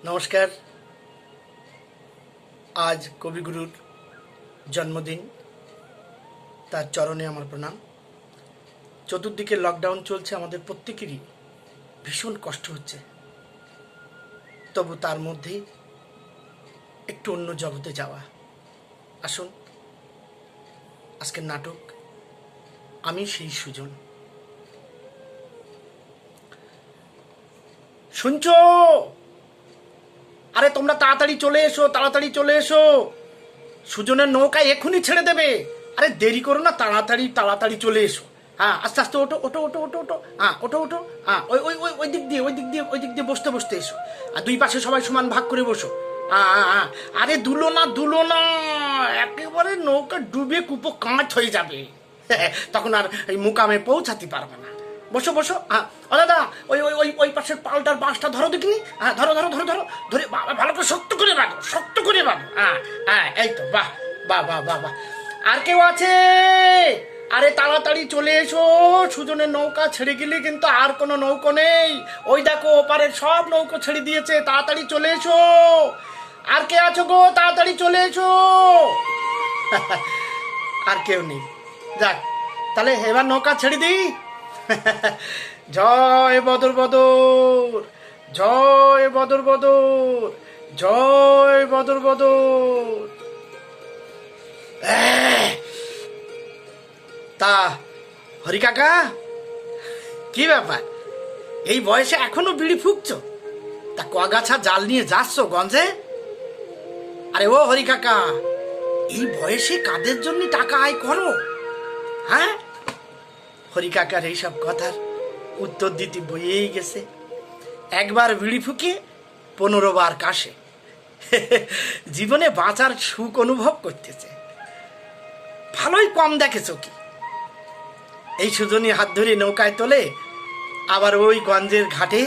নমস্কার। আজ কবিগুরুর জন্মদিন, তার চরণে আমার প্রণাম। চতুর্দিকে লকডাউন চলছে, আমাদের প্রত্যেকেরই ভীষণ কষ্ট হচ্ছে, তবু তার মধ্যেই একটু অন্য জগতে যাওয়া। আসুন, আজকের নাটক আমি সেই সুজন। শুনছো? আরে তোমরা তাড়াতাড়ি চলে এসো, তাড়াতাড়ি চলে এসো। সুজনের নৌকা এক্ষুনি ছেড়ে দেবে। আরে দেরি করো না, তাড়াতাড়ি তাড়াতাড়ি চলে এসো। হ্যাঁ, আস্তে আস্তে ওঠো ওঠো ওঠো ওঠো ওঠো। হ্যাঁ, ওঠো ওঠো। হ্যাঁ, ওই ওই ওই ওই দিক দিয়ে ওই দিক দিয়ে ওই দিক দিয়ে বসতে বসতে এসো। আর দুই পাশে সবাই সমান ভাগ করে বসো। হ্যাঁ হ্যাঁ হ্যাঁ। আরে দুলো না দুলো না, একেবারে নৌকা ডুবে কুপো কাঁচ হয়ে যাবে। তখন আর এই মুকামে পৌঁছাতে পারবে না। বসো বসো। হ্যাঁ, ও দাদা, ওই ওই ওই ওই পাশের পালটার বাঁশটা ধরো দেখিনি। হ্যাঁ, ধরো ধরো ধরো ধরো ধরে ভালো করে শক্ত করে বাঁধো, শক্ত করে বাঁধো। হ্যাঁ হ্যাঁ, এই তো, বাহ বাহ বাহ বাহ বাহ। আর কেউ আছে? আরে তাড়াতাড়ি চলে এসো, সুজনের নৌকা ছেড়ে গেলে কিন্তু আর কোনো নৌকো নেই। ওই দেখো, ওপারের সব নৌকো ছেড়ে দিয়েছে, তাড়াতাড়ি চলে এসো। আর কে আছো গো? তাড়াতাড়ি চলে এসো। আর কেউ নেই, যাক তাহলে এবার নৌকা ছেড়ে দিই। জয় বদর বদর, জয় বদর বদর, জয় বদর বদর। তা হরি কাকা, কি ব্যাপার? এই বয়সে এখনো বিড়ি ফুঁকছো? তা কগাছা জাল নিয়ে যাচ্ছ গঞ্জে? আরে ও হরি কাকা, এই বয়সে কাদের জন্য টাকা আয় করো? হ্যাঁ? হরি কাকার এইসব কথার উত্তর দিতে বইয়েই গেছে। একবার বিড়ি ফুঁকে 15 বার কাশে। জীবনে বাঁচার সুখ অনুভব করতেছে। ভালোই কম দেখেছ কি? এই সুজনী হাত ধরে নৌকায় তোলে, আবার ওই গঞ্জের ঘাটে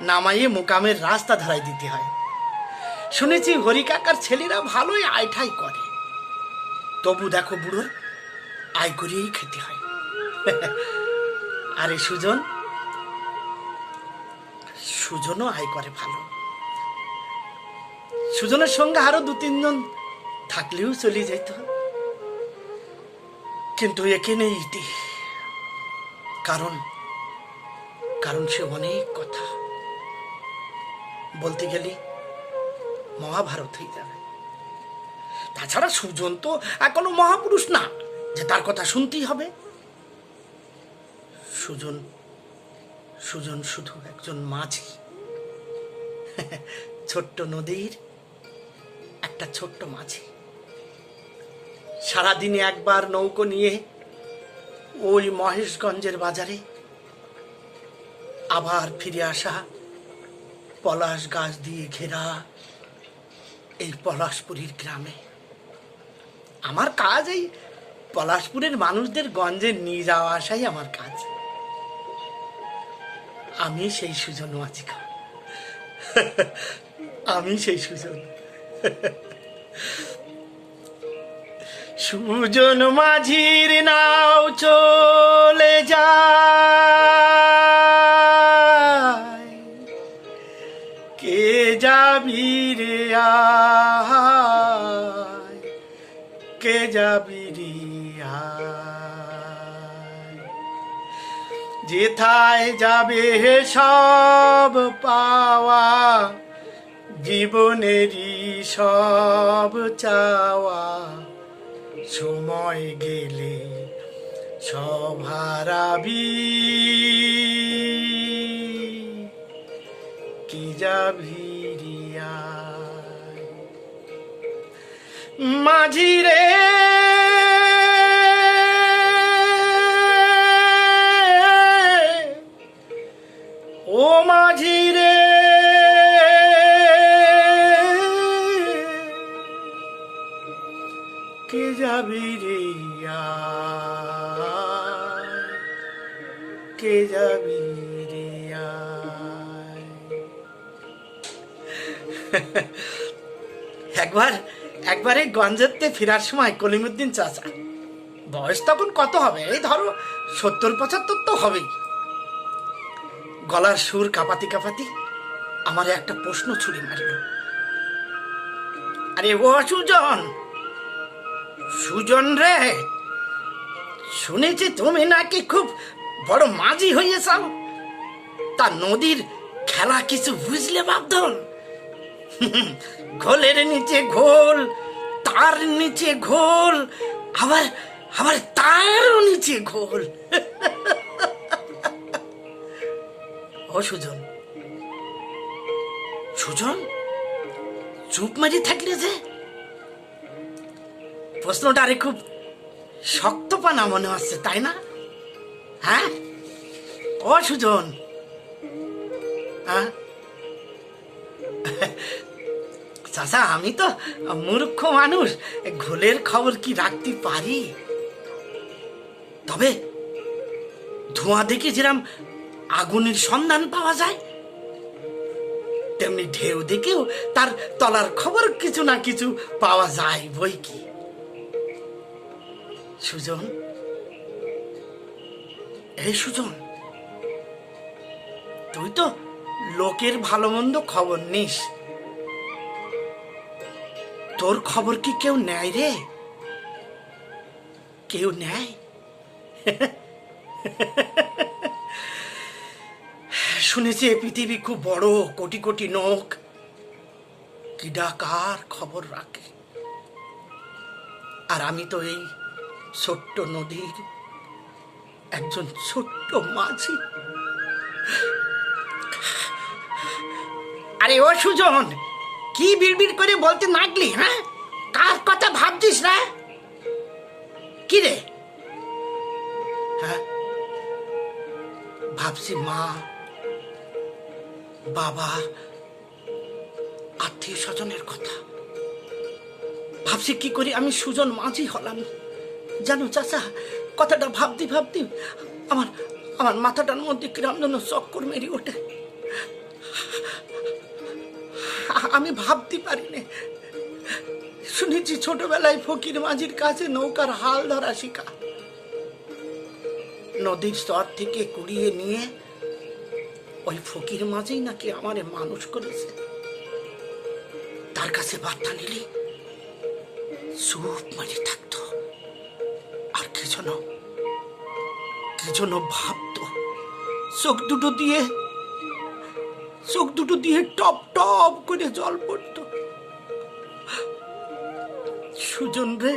নামাইয়ে মোকামের রাস্তা ধরাই দিতে হয়। শুনেছি হরি কাকার ছেলেরা ভালোই আয়ঠাই করে, তবু দেখো বুড়োর আয় করিয়েই খেতে হয়। আরে সুজন, সুজনও আয় করে ভালো। সুজনের সঙ্গে আরো 2-3 জন থাকলেও চলে যেত, কিন্তু একে নেই ইতি। কারণ কারণ সে অনেক কথা বলতে গেলে মহাভারত হয়ে যাবে। তাছাড়া সুজন তো এখনো মহাপুরুষ না যে তার কথা শুনতেই হবে। সুজন সুজন শুধু একজন মাঝি, ছোট্ট নদীর একটা ছোট্ট মাঝি। সারাদিনে একবার নৌকো নিয়ে ওই মহেশগঞ্জের বাজারে, আবার ফিরে আসা পলাশ গাছ দিয়ে ঘেরা এই পলাশপুরীর গ্রামে। আমার কাজ এই পলাশপুরের মানুষদের গঞ্জে নিয়ে যাওয়া আসাই আমার কাজ। আমি সেই সুজন মাঝিকা, আমি সেই সুজন। সুজন মাঝির নাও চলে যায়, কে যাবি রে আয়, কে যাবি রে আয়। যেথায় যাবে সব পাওয়া, জীবনেরই সব চাওয়া, সময় গেলে সব হারাবি, কি যাবি রিয়া মাঝি রে। ও মাঝি রে, কে যাবি রে আয়, কে যাবি রে আয়। একবার এই গঞ্জেতে ফেরার সময় কলিমুদ্দিন চাচা, বয়স তখন কত হবে, এই ধরো 70-75 তো হবেই, গলার সুর কাঁপাতি কাঁপাতি আমার একটা প্রশ্ন ছুড়ে মারিল। আরে ও সুজন, সুজন রে, শুনেছি তুমি নাকি খুব বড় মাঝি হয়েছ, তা নদীর খেলা কিছু বুঝলে বাপধন? ঘোলের নিচে ঘোল, তার নিচে ঘোল, আবার আবার তারও নিচে ঘোল। ও সুজন, সুজন চুপ মারি থাকলে যে? প্রশ্নটা আরে খুব শক্ত পানা মনে হচ্ছে, তাই না? হ্যাঁ ও সুজন, হ্যাঁ চাচা, আমি তো মূর্খ মানুষ, ঘোলের খবর কি রাখতে পারি? তবে ধোঁয়া দেখে যেরকম আগুনের সন্ধান পাওয়া যায়, তেমনি ঢেউ দেখেও তার তলার খবর কিছু না কিছু পাওয়া যায় বই কি। সুজন, এই সুজন, তুই তো লোকের ভালো মন্দ খবর নিস, তোর খবর কি কেউ নেয় রে? কেউ নেয়? শুনেছি এ পৃথিবী খুব বড়, কোটি কোটি লোক কিডা কার খবর রাখে, আর আমি তো এই ছোট্ট নদীর একজন ছোট্ট মাঝি। আরে ও সুজন, কি বিড়বিড় করে বলতে লাগলি? হ্যাঁ, কার কথা ভাবছিস না? কি রে? হ্যাঁ, ভাবছি মা, বাবা, আত্মীয় স্বজনের কথা। ভাবছি কি করি আমি সুজন মাঝি হলাম। জানো চাচা, কথাটা ভাবতে ভাবতে আমার আমার মাথাটার মধ্যে কিরম যেন চক্কর মেরে ওঠে। আমি ভাবতে পারি না। শুনেছি ছোটবেলায় ফকির মাঝির কাছে নৌকার হাল ধরা শিখা, নদীর স্তর থেকে কুড়িয়ে নিয়ে ওই ফকির মাঝেই নাকি আমারে মানুষ করেছে। তার কাছে বার্তা নিলে চুপ মারি থাকতো, আর কি যেন ভাবতো। চোখ দুটো দিয়ে টপ টপ করে জল পড়তো। সুজন রে,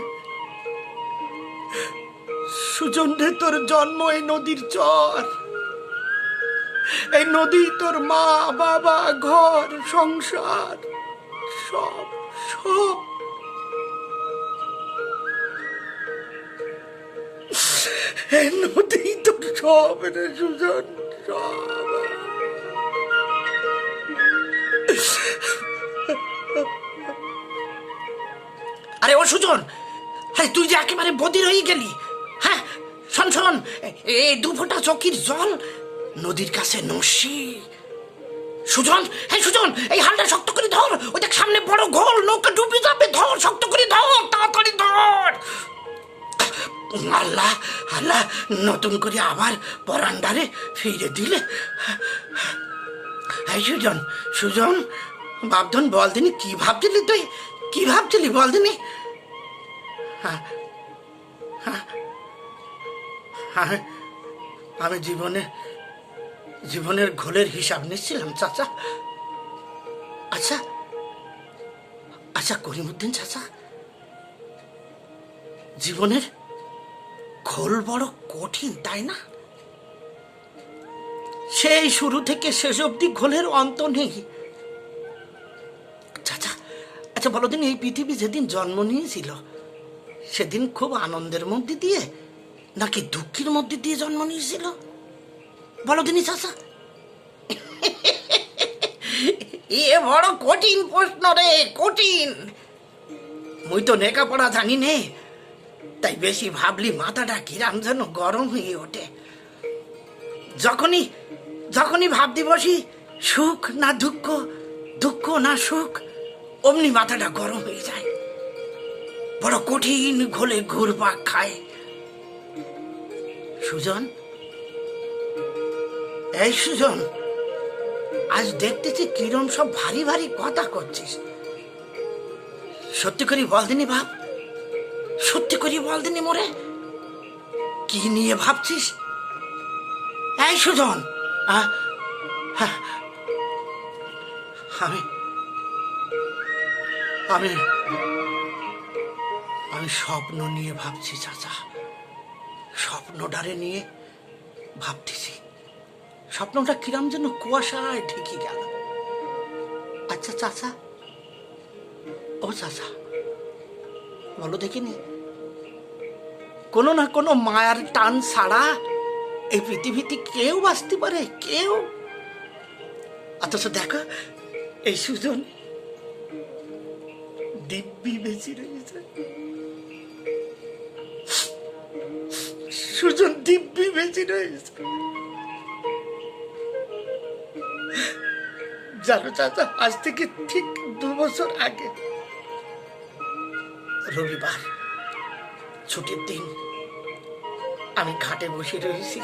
তোর জন্ম এই নদীর চর, এই নদী তোর মা, বাবা, ঘর, সংসার, সব সব। এই নদী তোর সব রে সুজন, সব। আরে ও সুজন, আরে তুই যে একেবারে বধির হয়ে গেলি। হ্যাঁ শোন, এই 2 ফোঁটা চকির জল নদীর কাছে নসি। সুজন, হ্যাঁ সুজন, এই হালটা শক্ত করে ধর, ওই দেখ সামনে বড় ঘোল, নৌকা ডুবে যাবে, ধর, শক্ত করে ধর, তাড়াতাড়ি ধর। আল্লাহ আল্লাহ, নতুন করে আবার পরান্ডারে ফিরে দিলে। হ্যাঁ সুজন, বাপধন, বল দিনি কি ভাবছিলি তুই? কি ভাবছিলি বল দিনি? হ্যাঁ, আমি জীবনের ঘোলের হিসাব নিচ্ছিলাম চাচা। আচ্ছা করিমউদ্দিন চাচা, জীবনের ঘোল বড় কঠিন, তাই না? সেই শুরু থেকে শেষ অবধি ঘোলের অন্ত নেই। চাচা, আচ্ছা বলো দিন, এই পৃথিবী যেদিন জন্ম নিয়েছিল সেদিন খুব আনন্দের মধ্যে দিয়ে নাকি দুঃখের মধ্যে দিয়ে জন্ম নিয়েছিল? বলো দিনই চাচা। এ বড় কঠিন প্রশ্ন রে, কঠিন। মুই তো লেখাপড়া জানি নে, তাই বেশি ভাবলি মাথাটা কিরাম যেন গরম হয়ে ওঠে। যখনই ভাবতে বসি সুখ না দুঃখ, দুঃখ না সুখ, অমনি মাথাটা গরম হয়ে যায়, বড় কঠিন ঘোলে ঘুরপাক খায়। সুজন, এই সুজন, আজ দেখতেছি কিরম সব ভারী ভারী কথা করছিস। সত্যি করে বল দিনি ভাব, সত্যি করে বল দিনি মোরে, কি নিয়ে ভাবছিস? এই সুজন, আমি আমি আমি স্বপ্ন নিয়ে ভাবছি চাচা, স্বপ্নটারে নিয়ে ভাবতেছি। স্বপ্নটা কিরম যেন কুয়াশায় ঢেকে গেল। আচ্ছা চাচা, ও চাচা বলো দেখিনি, কোনো না কোনো মায়ার টান ছাড়া এই পৃথিবীতে কেউ বাঁচতে পারে? কেউ? অথচ দেখো এই সুজন দিব্যি বেঁচে রয়েছে, সুজন দিব্যি বেঁচে রয়েছে। জানো চাচা, আজ থেকে ঠিক 2 বছর আগে রবিবার ছুটির দিন আমি ঘাটে বসে রয়েছি।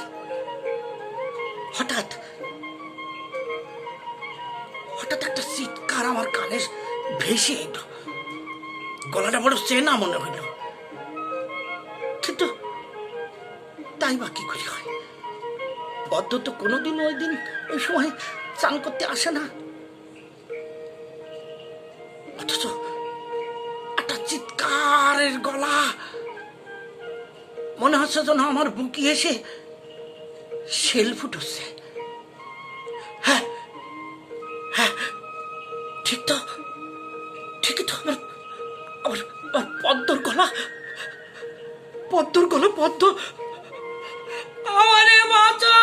হঠাৎ হঠাৎ একটা চিৎকার আমার কানে ভেসে এলো। গলাটা বড় চেনা মনে হইল, কিন্তু তাই বা কি করে হয়? পদ্ম তো কোনোদিন ওই দিন ওই সময় চান করতে আসে না, অথচ একটা চিৎকারের গলা, মনে হচ্ছে যেন আমার বুকে এসে শেল ফুটছে। হ্যাঁ হ্যাঁ, ঠিক তো, ঠিকই তো, আমার পদ্মর গলা, পদ্মর গলা, পদ্ম আমারে বাঁচাও,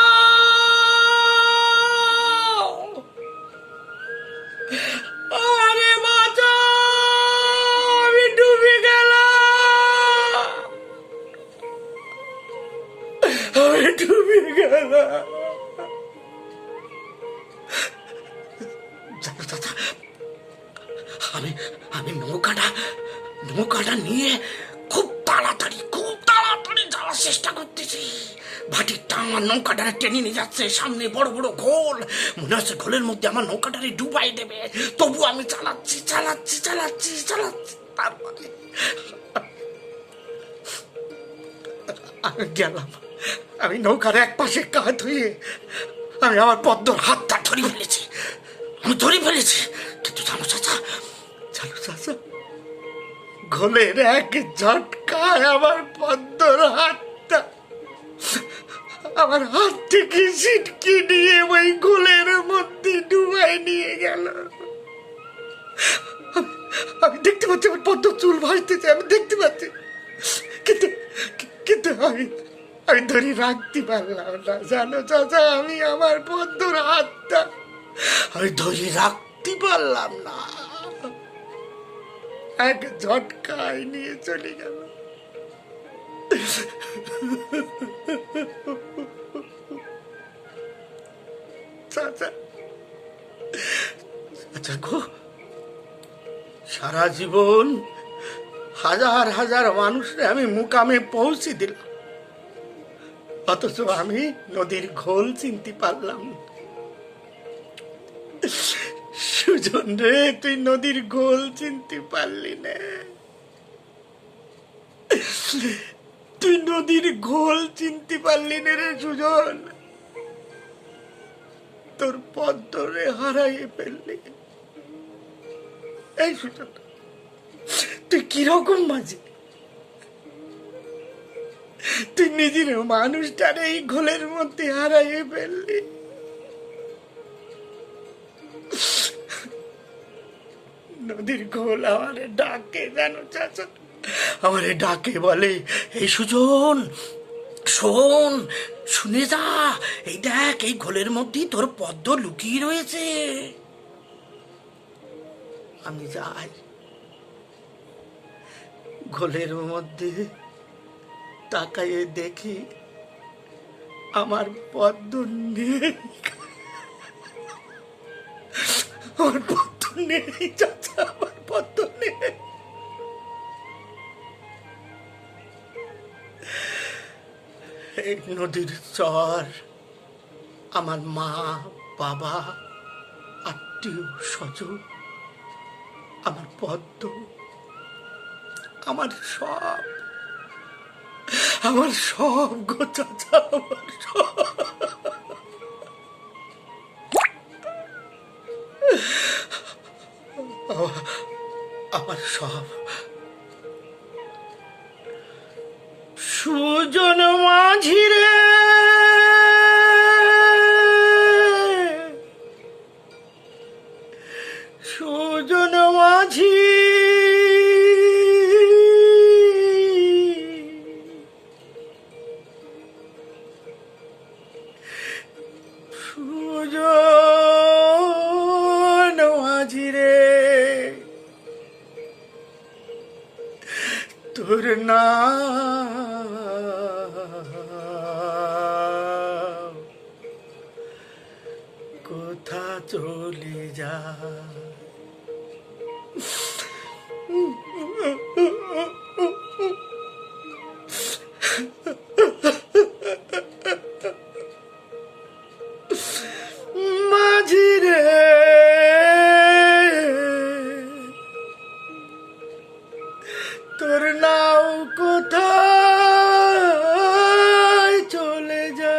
আমারে বাঁচাও, আমি ডুবে গেলাম, আমি ডুবে গেলাম। জানো দাদা, আমি আমি নৌকাটা নিয়ে খুব তাড়াতাড়ি যাওয়ার চেষ্টা করতেছি। ভাটির টান নৌকাটারে টেনে নিয়ে যাচ্ছে, সামনে বড় বড় ঘোল, মনে হচ্ছে ঘোলের মধ্যে আমার নৌকাটারে ডুবাই দেবে। তবু আমি চালাচ্ছি। তারপরে আমি গেলাম, আমি নৌকার এক পাশে কাঁধ হয়ে আমি আমার পদ্মর হাতটা ধরে ফেলেছি, কিন্তু জানো চাচা, ঘোলের এক ঝটকায় আমার পদ্মর হাতটা আমার হাত থেকে ছিটকে নিয়ে ওই ঘোলের মধ্যে ডুবাই নিয়ে গেল। আমি দেখতে পাচ্ছি আমার পদ্ম চুল ভাসতেছে, আমি দেখতে পাচ্ছি, কিন্তু আমি ধরে রাখতে পারলাম না। জানো চাচা, আমি আমার পদ্মর হাতটা আমি ধরে রাখতে পারলাম না, এক ঝটকায় নিয়ে চলে গেল। চাচা গো, সারা জীবন হাজার হাজার মানুষরে আমি মুকামে পৌঁছে দিলাম, অথচ আমি নদীর ঘোল চিনতে পারলাম। সুজন রে, তুই নদীর ঘোল চিনতে পারলি না, তুই নদীর ঘোল চিনতে পারলি না রে সুজন, তোর পদ্মরে হারাইয়ে ফেললি। এই সুজন, তুই কিরকম মাঝে, তুই নিজের মানুষটারে এই ঘোলের মধ্যে হারাইয়ে ফেললি। নদীর ঘোল আমারে ডাকে, জানো চাচা, আমারে ডাকে, বলে এই সুজন শোন, শুনে যা, এই দেখ, এই ঘোলের মধ্যেই তোর পদ্ম লুকিয়ে রয়েছে। আমি যাই, ঘোলের মধ্যে তাকাইয়ে দেখি আমার পদ্ম নেই, আমার পদ্ম নেই চাচা, আমার পদ্ম নেই। এই নদীর চর আমার মা বাবা প্রিয় সজল, আমার পদ্ম, আমার সব, আমার সব গো চাচা, আমার সব, আমার সব। সুজন মাঝি রে, সুজন মাঝি, সুজন মাঝি রে, তোর নাম কোথা চলে যা। মাঝি রে, তোর নাও কোথায় চলে যা।